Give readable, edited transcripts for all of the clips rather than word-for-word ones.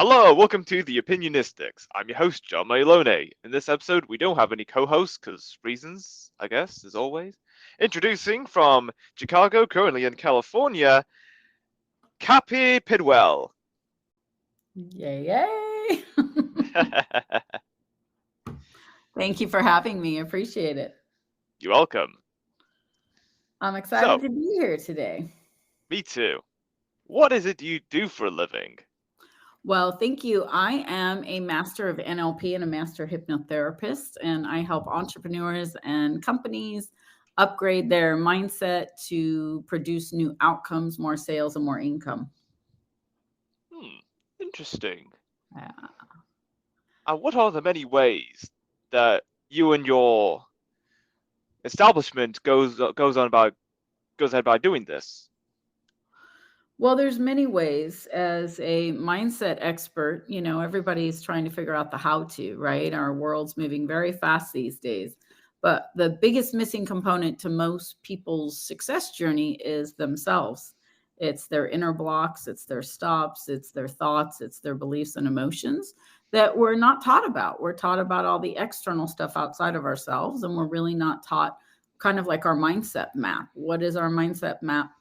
Hello, welcome to the Opinionistics. I'm your host, John Mailone. In this episode, we don't have any co-hosts, because reasons, I guess, as always. Introducing from Chicago, currently in California, Cappi Pidwell. Yay, yay. Thank you for having me. Appreciate it. You're welcome. I'm excited So, to be here today. me too. What is it you do for a living? Well, thank you. I am a master of NLP and a master hypnotherapist, and I help entrepreneurs and companies upgrade their mindset to produce new outcomes, more sales, and more income. Interesting. Yeah. And what are the many ways that you and your establishment goes ahead by doing this? Well, there's many ways. As a mindset expert, everybody's trying to figure out the how to, right? Our world's moving very fast these days. But the biggest missing component to most people's success journey is themselves. It's their inner blocks, it's their stops, it's their thoughts, it's their beliefs and emotions that we're not taught about. We're taught about all the external stuff outside of ourselves, and we're really not taught kind of like our mindset map. What is our mindset map?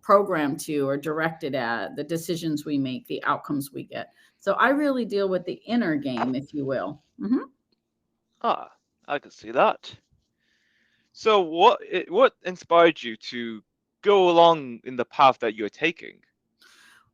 Programmed to or directed at the decisions we make, the outcomes we get. So I really deal with the inner game, if you will. Ah, I can see that. So what inspired you to go along in the path that you're taking?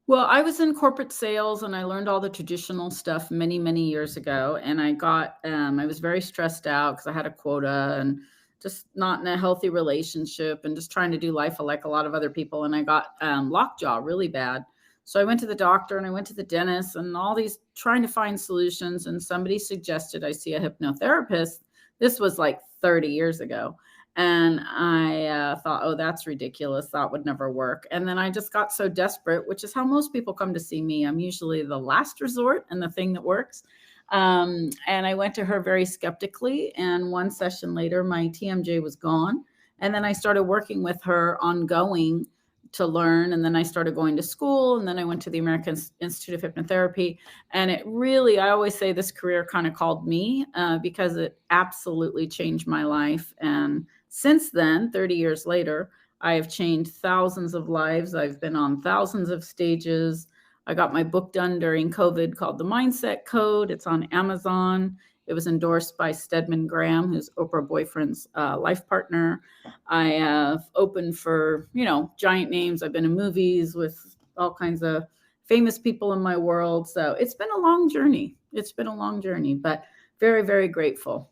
Well, I was in corporate sales and I learned all the traditional stuff many, many years ago. And I was very stressed out because I had a quota and just not in a healthy relationship and just trying to do life like a lot of other people. And I got lockjaw really bad. So I went to the doctor and I went to the dentist and all these trying to find solutions. And somebody suggested I see a hypnotherapist. This was like 30 years ago. And I thought, oh, that's ridiculous. That would never work. And then I just got so desperate, which is how most people come to see me. I'm usually the last resort and the thing that works. And I went to her very skeptically. And one session later, my TMJ was gone. And then I started working with her ongoing to learn. And then I started going to school. And then I went to the American Institute of Hypnotherapy. And it really, I always say this career kind of called me because it absolutely changed my life. And since then, 30 years later, I have changed thousands of lives. I've been on thousands of stages. I got my book done during COVID called The Mindset Code. It's on Amazon. It was endorsed by Stedman Graham, who's Oprah boyfriend's life partner. I have opened for, giant names. I've been in movies with all kinds of famous people in my world. So it's been a long journey. But very, very grateful.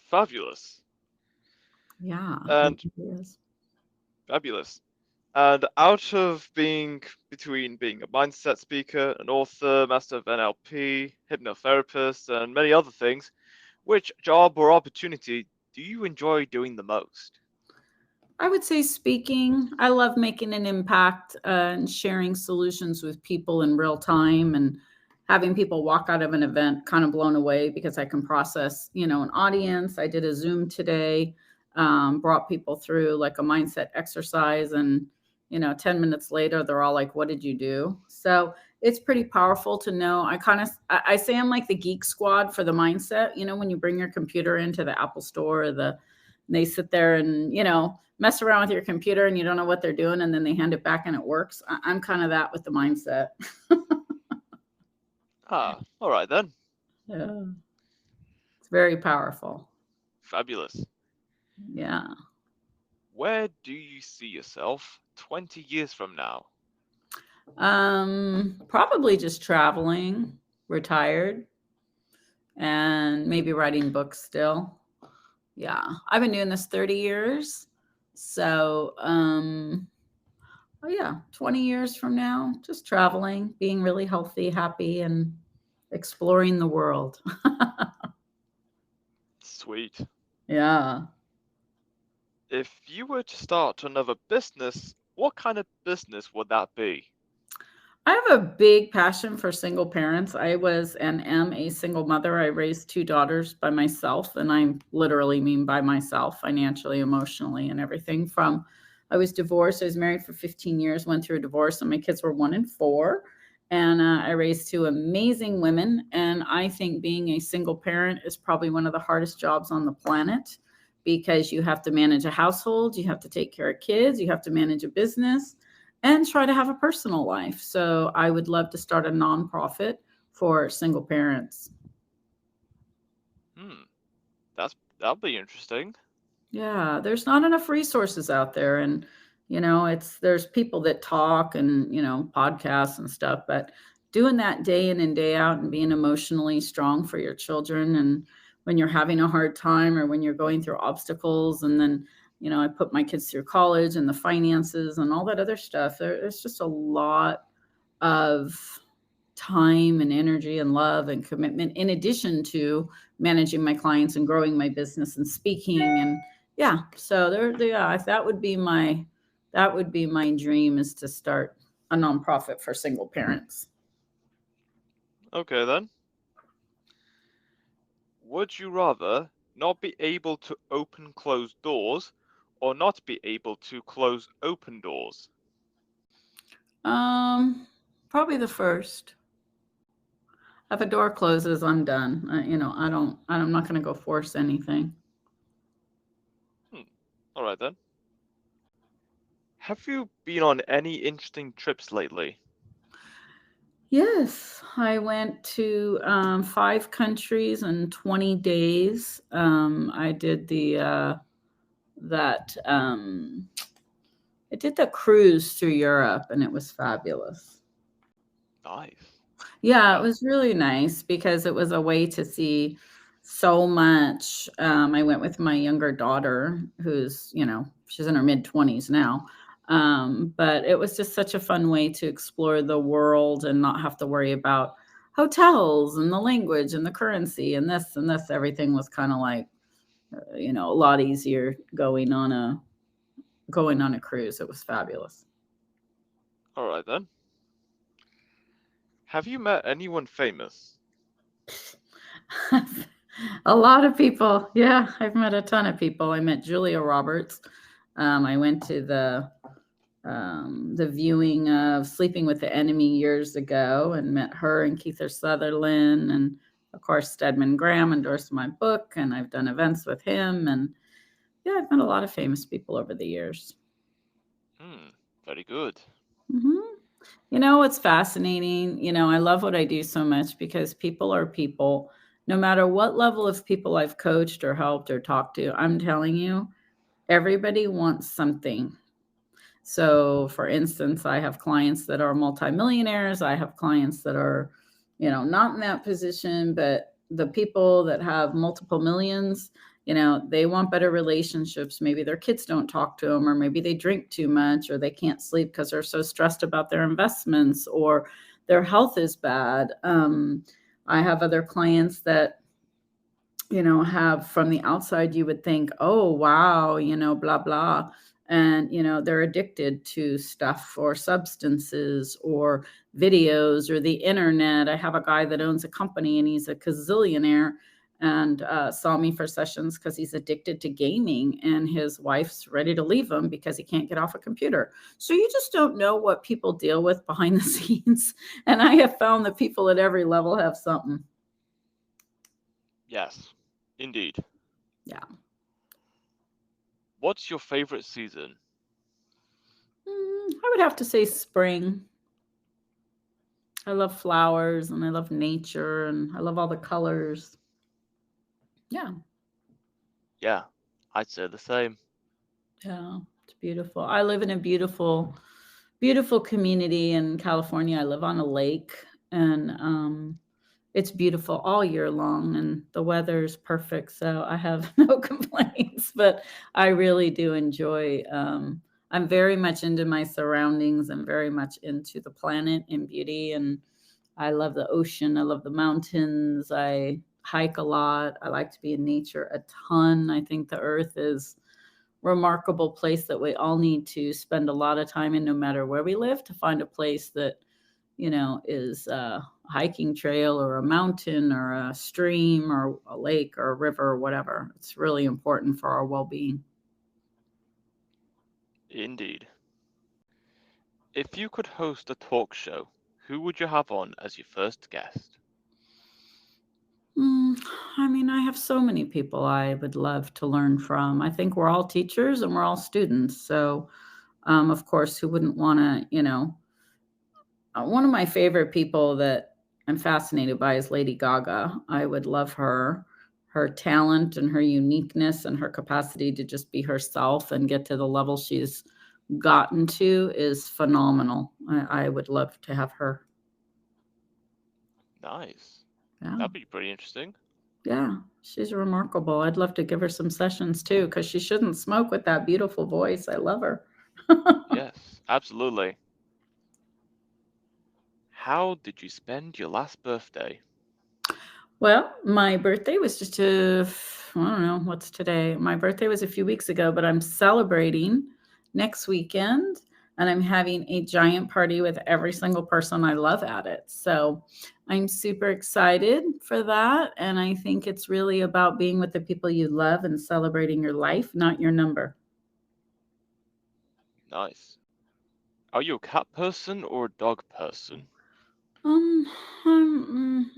Fabulous. Yeah, it And is. fabulous. And out of between being a mindset speaker, an author, master of NLP, hypnotherapist, and many other things, which job or opportunity do you enjoy doing the most? I would say speaking. I love making an impact and sharing solutions with people in real time and having people walk out of an event kind of blown away because I can process, an audience. I did a Zoom today, brought people through like a mindset exercise and, 10 minutes later, they're all like, what did you do? So it's pretty powerful to know. I say I'm like the geek squad for the mindset. When you bring your computer into the Apple store or they sit there and, mess around with your computer and you don't know what they're doing and then they hand it back and it works. I'm kind of that with the mindset. Ah, all right then. Yeah. It's very powerful. Fabulous. Yeah. Where do you see yourself 20 years from now? Probably just traveling, retired, and maybe writing books still. Yeah. I've been doing this 30 years. So, oh yeah, 20 years from now, just traveling, being really healthy, happy, and exploring the world. Sweet. Yeah. If you were to start another business, what kind of business would that be? I have a big passion for single parents. I was and am a single mother. I raised two daughters by myself, and I literally mean by myself, financially, emotionally, and everything. I was divorced. I was married for 15 years, went through a divorce, and my kids were 1 and 4. And I raised two amazing women. And I think being a single parent is probably one of the hardest jobs on the planet because you have to manage a household, you have to take care of kids, you have to manage a business, and try to have a personal life. So I would love to start a nonprofit for single parents. Hmm, that'll be interesting. Yeah, there's not enough resources out there, and it's there's people that talk and podcasts and stuff, but doing that day in and day out and being emotionally strong for your children, and when you're having a hard time or when you're going through obstacles, and then I put my kids through college and the finances and all that other stuff. There's just a lot of time and energy and love and commitment in addition to managing my clients and growing my business and speaking. And yeah, so yeah, that would be my dream, is to start a nonprofit for single parents. Okay then. Would you rather not be able to open closed doors or not be able to close open doors? um Probably the first. If a door closes, I'm done. I'm not going to go force anything. Hmm. All right then. Have you been on any interesting trips lately? Yes, I went to 5 countries in 20 days. I did that. I did the cruise through Europe, and it was fabulous. Nice. Yeah, it Yeah. was really nice because it was a way to see so much. I went with my younger daughter, who's, she's in her mid 20s now. But it was just such a fun way to explore the world and not have to worry about hotels and the language and the currency and this and this. Everything was kind of like, a lot easier going on a cruise. It was fabulous. All right then. Have you met anyone famous? A lot of people. Yeah, I've met a ton of people. I met Julia Roberts. I went to the viewing of Sleeping with the Enemy years ago and met her and Keith Sutherland, and of course Stedman Graham endorsed my book, and I've done events with him, and yeah, I've met a lot of famous people over the years. Hmm. Very good. hmm it's fascinating. I love what I do so much because people are people. No matter what level of people I've coached or helped or talked to, I'm telling you, everybody wants something. So, for instance, I have clients that are multimillionaires. I have clients that are, not in that position, but the people that have multiple millions, they want better relationships. Maybe their kids don't talk to them, or maybe they drink too much, or they can't sleep because they're so stressed about their investments, or their health is bad. I have other clients that have, from the outside, you would think, oh, wow, blah, blah. And, they're addicted to stuff or substances or videos or the internet. I have a guy that owns a company and he's a gazillionaire, and saw me for sessions because he's addicted to gaming, and his wife's ready to leave him because he can't get off a computer. So you just don't know what people deal with behind the scenes. And I have found that people at every level have something. Yes, indeed. Yeah. What's your favorite season? I would have to say spring. I love flowers and I love nature and I love all the colors. Yeah, Yeah, I'd say the same. yeah, it's beautiful. I live in a beautiful, beautiful community in California. I live on a lake, and it's beautiful all year long, and the weather is perfect. So I have no complaints, but I really do enjoy. I'm very much into my surroundings. I'm very much into the planet and beauty, and I love the ocean. I love the mountains. I hike a lot. I like to be in nature a ton. I think the earth is a remarkable place that we all need to spend a lot of time in, no matter where we live, to find a place that, is a hiking trail or a mountain or a stream or a lake or a river or whatever. It's really important for our well-being. Indeed. If you could host a talk show, Who would you have on as your first guest? Mm, I mean, I have so many people I would love to learn from. I think we're all teachers and we're all students. So, of course, who wouldn't want to, one of my favorite people that I'm fascinated by is Lady Gaga. I would love her. Her talent and her uniqueness and her capacity to just be herself and get to the level she's gotten to is phenomenal. I would love to have her. Nice. Yeah. That'd be pretty interesting. Yeah. She's remarkable. I'd love to give her some sessions too, because she shouldn't smoke with that beautiful voice. I love her. Yes, absolutely. How did you spend your last birthday? Well, my birthday was just I don't know, what's today? My birthday was a few weeks ago, but I'm celebrating next weekend and I'm having a giant party with every single person I love at it. So I'm super excited for that. And I think it's really about being with the people you love and celebrating your life, not your number. Nice. Are you a cat person or a dog person? Um,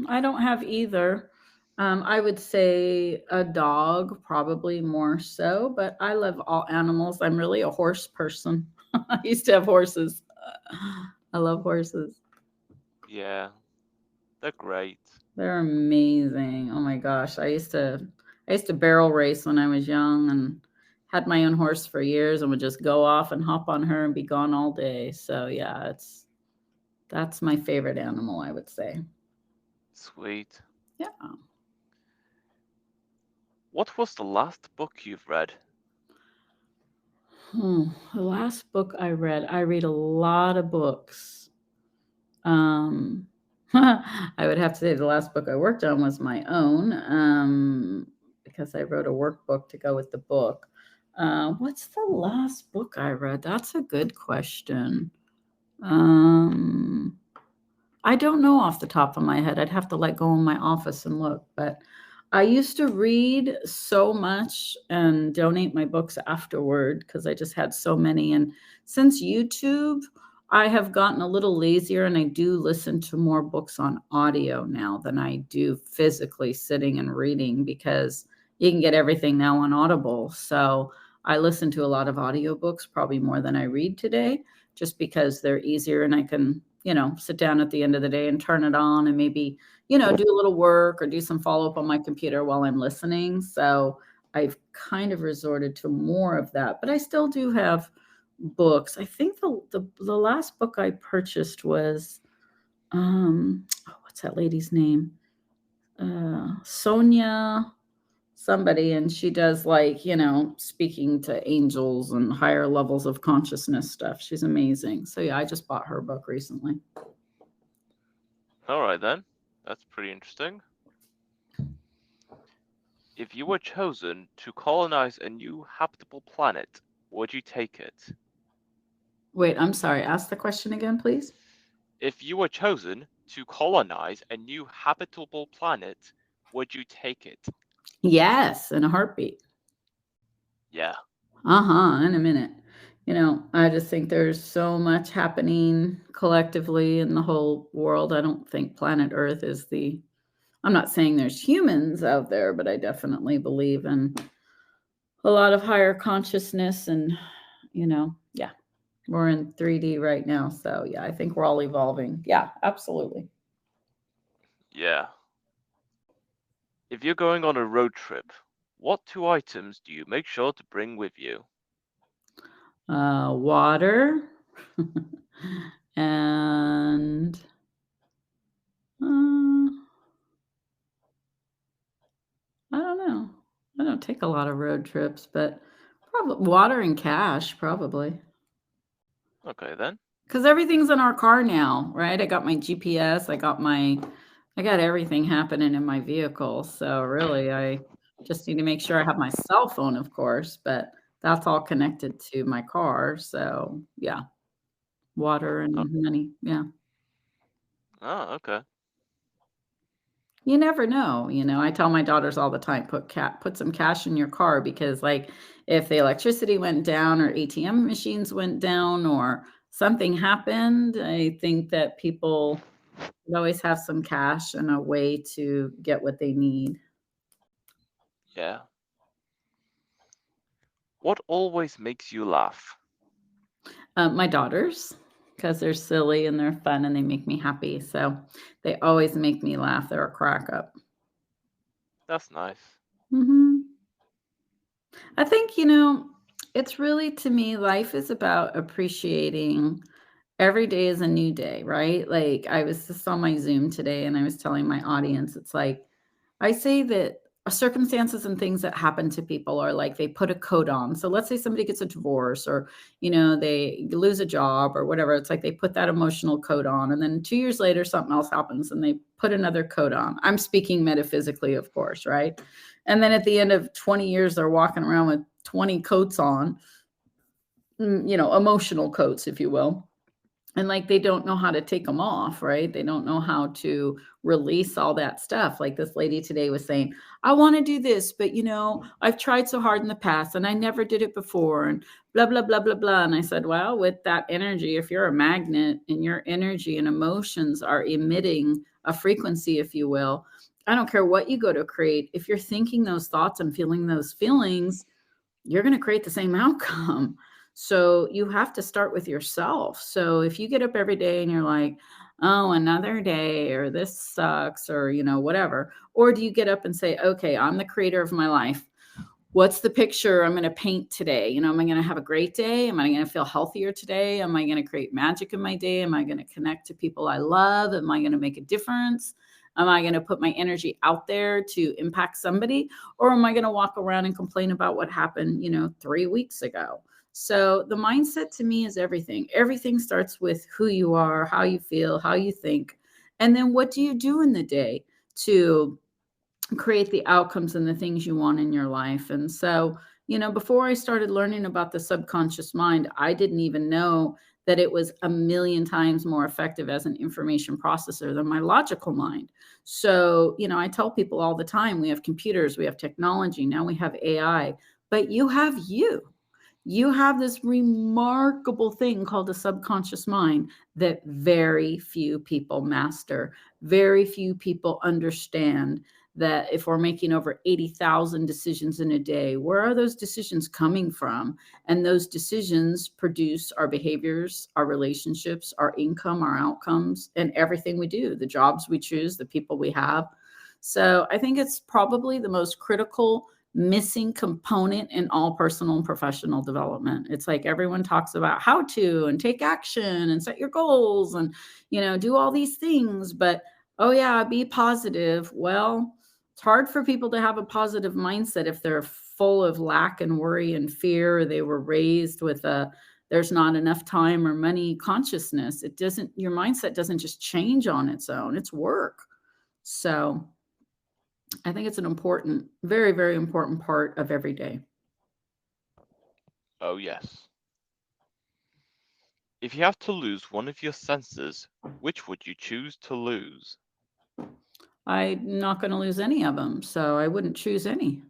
I don't have either. I would say a dog, probably more so, but I love all animals. I'm really a horse person. I used to have horses. I love horses. Yeah, they're great. They're amazing. Oh my gosh. I used to barrel race when I was young and had my own horse for years and would just go off and hop on her and be gone all day. So yeah, that's my favorite animal, I would say. Sweet. Yeah. What was the last book you've read? The last book I read a lot of books. Um, I would have to say the last book I worked on was my own, because I wrote a workbook to go with the book. What's the last book I read? That's a good question. Um, I don't know off the top of my head. I'd have to like go in my office and look, but I used to read so much and donate my books afterward because I just had so many. And since YouTube, I have gotten a little lazier and I do listen to more books on audio now than I do physically sitting and reading because you can get everything now on Audible. So I listen to a lot of audiobooks, probably more than I read today just because they're easier and I can, sit down at the end of the day and turn it on and maybe, do a little work or do some follow up on my computer while I'm listening. So I've kind of resorted to more of that, but I still do have books. I think the last book I purchased was what's that lady's name? Sonia somebody, and she does like speaking to angels and higher levels of consciousness stuff. She's amazing. So yeah, I just bought her book recently. Alright then. That's pretty interesting. If you were chosen to colonize a new habitable planet, would you take it? Wait, I'm sorry, ask the question again, please. If you were chosen to colonize a new habitable planet, would you take it? Yes, in a heartbeat. Yeah. In a minute. I just think there's so much happening collectively in the whole world. I don't think planet Earth is I'm not saying there's humans out there, but I definitely believe in a lot of higher consciousness and, yeah, we're in 3D right now. So, yeah, I think we're all evolving. Yeah, absolutely. Yeah. If you're going on a road trip, what two items do you make sure to bring with you? Water and uh, I don't know. I don't take a lot of road trips, but probably water and cash, probably. Okay then. Because everything's in our car now, right? I got my GPS, I got everything happening in my vehicle. So really, I just need to make sure I have my cell phone, of course, but that's all connected to my car. So yeah, water Oh, and money. Yeah. oh okay. You never know. I tell my daughters all the time, put some cash in your car because like if the electricity went down or ATM machines went down or something happened, I think that people should always have some cash and a way to get what they need. Yeah. What always makes you laugh? My daughters, because they're silly and they're fun and they make me happy. So they always make me laugh. They're a crack up. That's nice. Hmm. I think, it's really to me, life is about appreciating every day is a new day, right? Like I was just on my Zoom today and I was telling my audience, it's like, I say that circumstances and things that happen to people are like they put a coat on. So let's say somebody gets a divorce or, they lose a job or whatever. It's like they put that emotional coat on. And then 2 years later, something else happens and they put another coat on. I'm speaking metaphysically, of course, right? And then at the end of 20 years, they're walking around with 20 coats on, emotional coats, if you will, and like they don't know how to take them off, right? They don't know how to release all that stuff. Like this lady today was saying, I want to do this, but I've tried so hard in the past and I never did it before, and blah blah blah blah blah. And I said, well, with that energy, if you're a magnet and your energy and emotions are emitting a frequency, if you will, I don't care what you go to create, if you're thinking those thoughts and feeling those feelings, you're going to create the same outcome. So you have to start with yourself. So if you get up every day and you're like, oh, another day, or this sucks, or, whatever, or do you get up and say, okay, I'm the creator of my life. What's the picture I'm going to paint today? Am I going to have a great day? Am I going to feel healthier today? Am I going to create magic in my day? Am I going to connect to people I love? Am I going to make a difference? Am I going to put my energy out there to impact somebody? Or am I going to walk around and complain about what happened, 3 weeks ago? So the mindset to me is everything. Everything starts with who you are, how you feel, how you think. And then what do you do in the day to create the outcomes and the things you want in your life? And so, before I started learning about the subconscious mind, I didn't even know that it was a million times more effective as an information processor than my logical mind. So, I tell people all the time, we have computers, we have technology, now we have AI, but you have you. You have this remarkable thing called the subconscious mind that very few people master. Very few people understand that if we're making over 80,000 decisions in a day, where are those decisions coming from? And those decisions produce our behaviors, our relationships, our income, our outcomes, and everything we do, the jobs we choose, the people we have. So I think it's probably the most critical missing component in all personal and professional development. It's like everyone talks about how to and take action and set your goals and, do all these things. But, oh, yeah, be positive. Well, it's hard for people to have a positive mindset if they're full of lack and worry and fear. Or they were raised with a there's not enough time or money consciousness. Your mindset doesn't just change on its own, it's work. So, I think it's an important, very, very important part of every day. Oh, yes. If you have to lose one of your senses, which would you choose to lose? I'm not going to lose any of them, so I wouldn't choose any.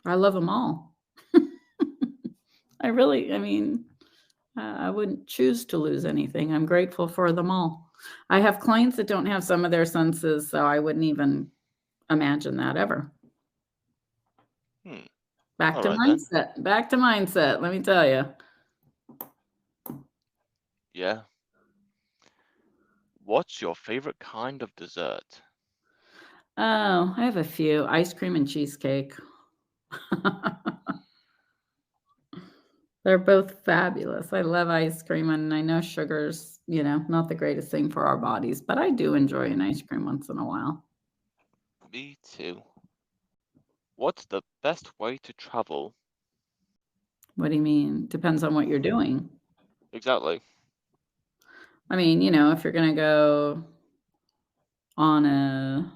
I love them all. I mean, I wouldn't choose to lose anything. I'm grateful for them all. I have clients that don't have some of their senses, so I wouldn't even imagine that ever. Hmm. Back All to right then. mindset. Back to mindset, let me tell you. Yeah. What's your favorite kind of dessert? Oh, I have a few ice cream and cheesecake. They're both fabulous. I love ice cream, and I know sugar's, not the greatest thing for our bodies, but I do enjoy an ice cream once in a while. Me too. What's the best way to travel? What do you mean? Depends on what you're doing. Exactly. I mean, if you're gonna go on a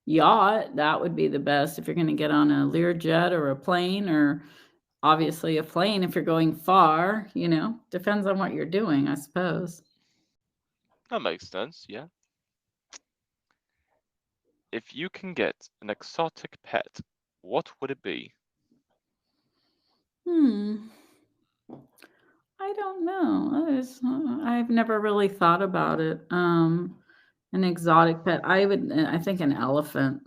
yacht, that would be the best. If you're gonna get on a Learjet or a plane, or obviously a plane if you're going far, depends on what you're doing, I suppose. That makes sense, yeah. If you can get an exotic pet, what would it be? Hmm. I don't know. I've never really thought about it. An exotic pet. I think an elephant.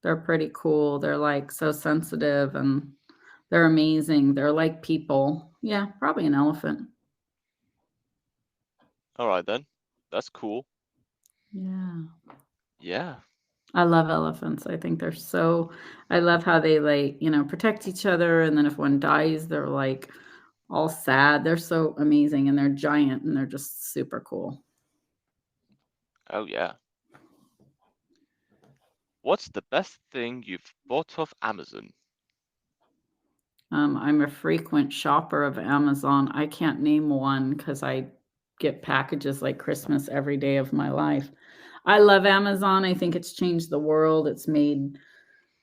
They're pretty cool. They're like so sensitive and they're amazing. They're like people. Yeah, probably an elephant. All right then. That's cool. Yeah. Yeah. I love elephants. I think they're so I love how they like, protect each other and then if one dies, they're like all sad. They're so amazing and they're giant and they're just super cool. Oh yeah. What's the best thing you've bought off Amazon? I'm a frequent shopper of Amazon. I can't name one because I get packages like Christmas every day of my life. I love Amazon. I think it's changed the world. It's made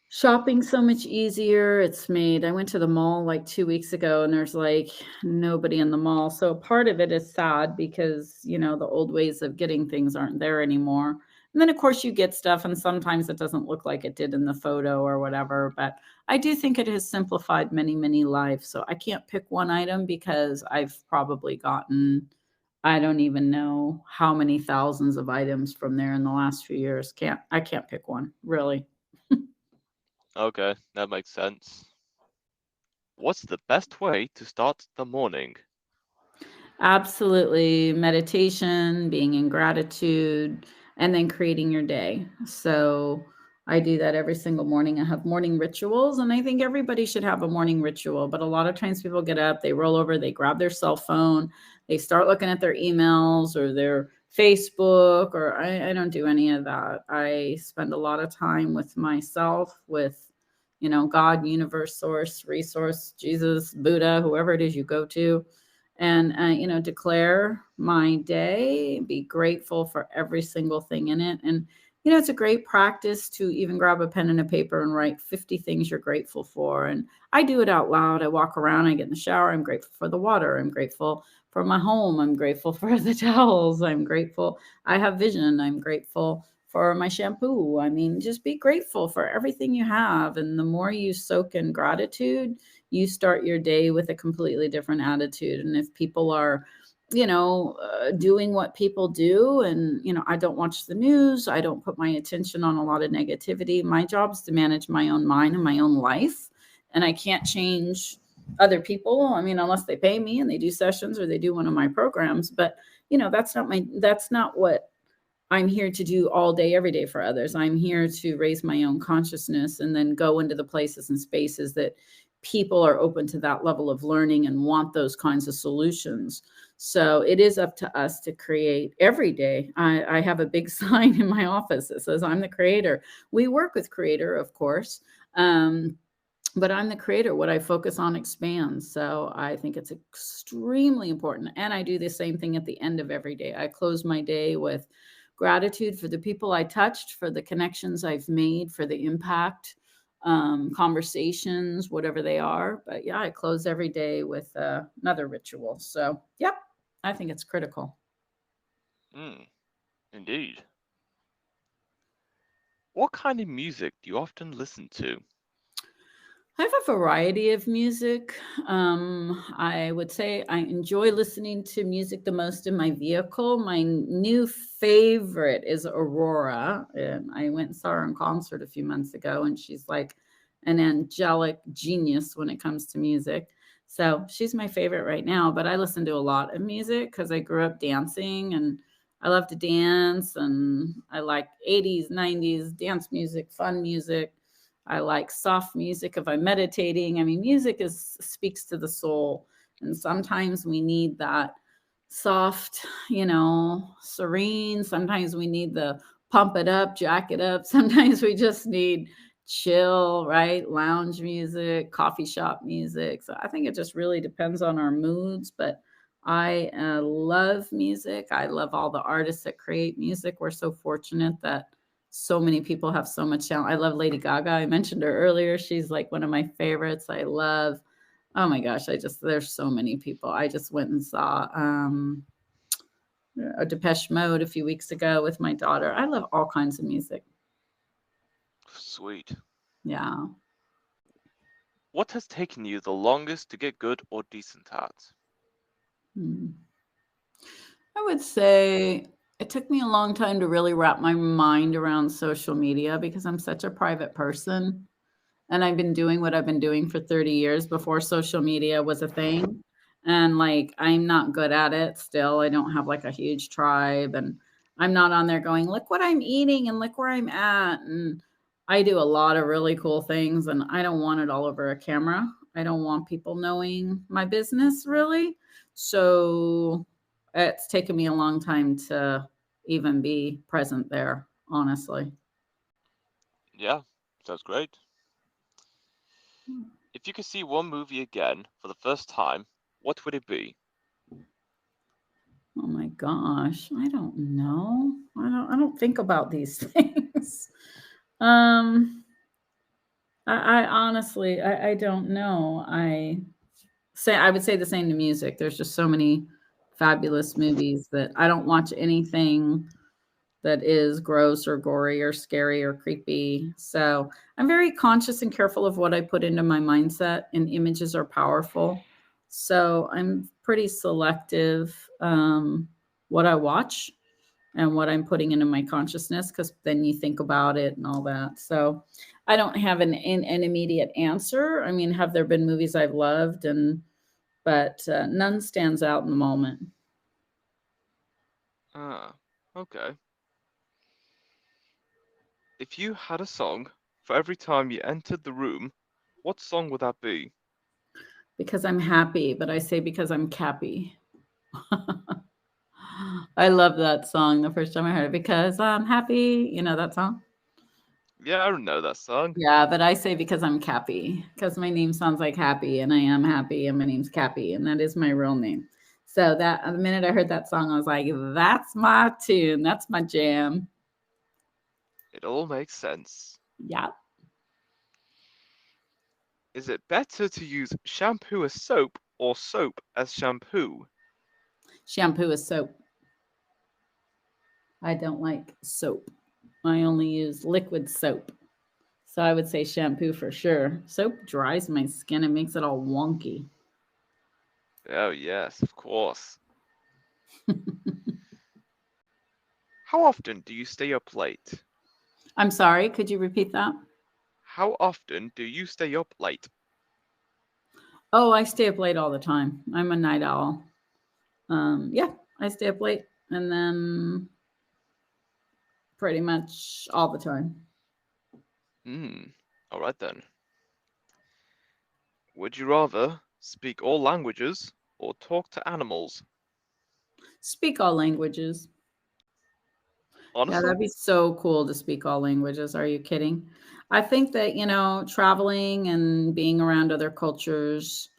shopping so much easier. I went to the mall like 2 weeks ago and there's like nobody in the mall. So part of it is sad because, the old ways of getting things aren't there anymore. And then of course you get stuff and sometimes it doesn't look like it did in the photo or whatever, but I do think it has simplified many, many lives. So I can't pick one item because I've probably gotten I don't even know how many thousands of items from there in the last few years. I can't pick one, really. Okay, that makes sense. What's the best way to start the morning? Absolutely. Meditation, being in gratitude, and then creating your day. So I do that every single morning. I have morning rituals, and I think everybody should have a morning ritual. But a lot of times people get up, they roll over, they grab their cell phone, they start looking at their emails or their Facebook, or I don't do any of that. I spend a lot of time with myself, with God, universe, source, resource, Jesus, Buddha, whoever it is you go to and declare my day, be grateful for every single thing in it. And it's a great practice to even grab a pen and a paper and write 50 things you're grateful for. And I do it out loud. I walk around, I get in the shower, I'm grateful for the water, I'm grateful for my home, I'm grateful for the towels, I'm grateful I have vision, I'm grateful for my shampoo. I mean, just be grateful for everything you have. And the more you soak in gratitude, you start your day with a completely different attitude. And if people are, doing what people do, and, I don't watch the news, I don't put my attention on a lot of negativity. My job is to manage my own mind and my own life. And I can't change other people. I mean, unless they pay me and they do sessions or they do one of my programs. But, that's not what I'm here to do all day, every day for others. I'm here to raise my own consciousness and then go into the places and spaces that people are open to that level of learning and want those kinds of solutions. So it is up to us to create every day. I have a big sign in my office that says, I'm the creator. We work with creator, of course. But I'm the creator. What I focus on expands. So I think it's extremely important. And I do the same thing at the end of every day. I close my day with gratitude for the people I touched, for the connections I've made, for the impact, conversations, whatever they are. But yeah, I close every day with another ritual. So, yep, I think it's critical. Hmm, indeed. What kind of music do you often listen to? I have a variety of music. I would say I enjoy listening to music the most in my vehicle. My new favorite is Aurora. And I went and saw her in concert a few months ago, and she's like an angelic genius when it comes to music. So she's my favorite right now. But I listen to a lot of music because I grew up dancing and I love to dance. And I like 80s, 90s dance music, fun music. I like soft music if I'm meditating. I mean, music is speaks to the soul, and sometimes we need that soft, serene. Sometimes we need the pump it up, jack it up. Sometimes we just need chill, right? Lounge music, coffee shop music. So I think it just really depends on our moods, but I love music. I love all the artists that create music. We're so fortunate that so many people have so much talent. I love Lady Gaga. I mentioned her earlier. She's like one of my favorites. I love, oh my gosh, there's so many people. I just went and saw a Depeche Mode a few weeks ago with my daughter. I love all kinds of music. Sweet. Yeah. What has taken you the longest to get good or decent at? Hmm. I would say it took me a long time to really wrap my mind around social media because I'm such a private person. And I've been doing what I've been doing for 30 years before social media was a thing. And like, I'm not good at it still. I don't have like a huge tribe, and I'm not on there going, look what I'm eating and look where I'm at. And I do a lot of really cool things, and I don't want it all over a camera. I don't want people knowing my business really. So it's taken me a long time to even be present there, honestly. Yeah, sounds great. If you could see one movie again for the first time, what would it be? Oh my gosh, I don't know. I don't think about these things. Um, I honestly I don't know. I would say the same to music. There's just so many fabulous movies that I don't watch anything that is gross or gory or scary or creepy. So I'm very conscious and careful of what I put into my mindset, and images are powerful. So I'm pretty selective what I watch and what I'm putting into my consciousness, because then you think about it and all that. So I don't have an immediate answer. I mean, have there been movies I've loved, and but none stands out in the moment. Ah, okay. If you had a song for every time you entered the room, what song would that be? Because I'm happy, but I say because I'm Cappy. I love that song the first time I heard it, because I'm happy. You know that song? Yeah, I don't know that song. Yeah, but I say because I'm Cappy, because my name sounds like happy, and I am happy, and my name's Cappy, and that is my real name. So that the minute I heard that song, I was like, that's my tune. That's my jam. It all makes sense. Yeah. Is it better to use shampoo as soap or soap as shampoo? Shampoo is soap. I don't like soap. I only use liquid soap. So I would say shampoo for sure. Soap dries my skin and makes it all wonky. Oh, yes, of course. How often do you stay up late? I'm sorry, could you repeat that? How often do you stay up late? Oh, I stay up late all the time. I'm a night owl. Yeah, I stay up late, and then pretty much all the time. Hmm, alright then. Would you rather speak all languages or talk to animals? Speak all languages. Yeah, Honestly? that'd be so cool to speak all languages. Are you kidding? I think that, traveling and being around other cultures,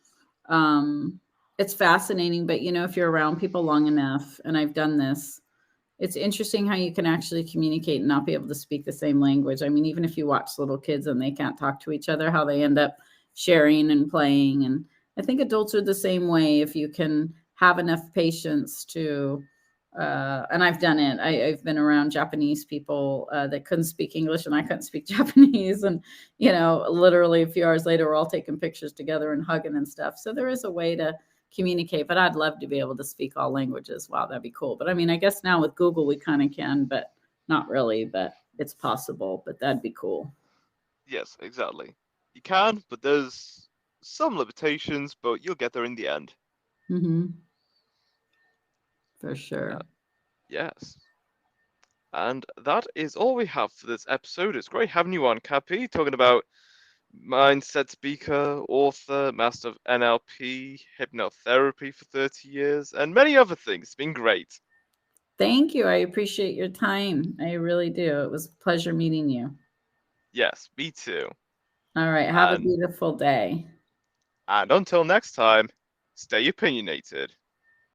um, it's fascinating. But, if you're around people long enough, and I've done this, it's interesting how you can actually communicate and not be able to speak the same language. I mean, even if you watch little kids and they can't talk to each other, how they end up sharing and playing. And I think adults are the same way if you can have enough patience to. And I've done it. I've been around Japanese people that couldn't speak English, and I couldn't speak Japanese. And, literally a few hours later, we're all taking pictures together and hugging and stuff. So there is a way to communicate, but I'd love to be able to speak all languages. Wow, that'd be cool. But I mean, I guess now with Google, we kind of can, but not really, but it's possible, but that'd be cool. Yes, exactly. You can, but there's some limitations, but you'll get there in the end. Hmm. For Uh, sure. yes. And that is all we have for this episode. It's great having you on, Cappy, talking about mindset speaker, author, master of NLP, hypnotherapy for 30 years, and many other things. It's been great. Thank you. I appreciate your time. I really do. It was a pleasure meeting you. Yes, me too. All right. Have a And beautiful day. and until next time, stay opinionated.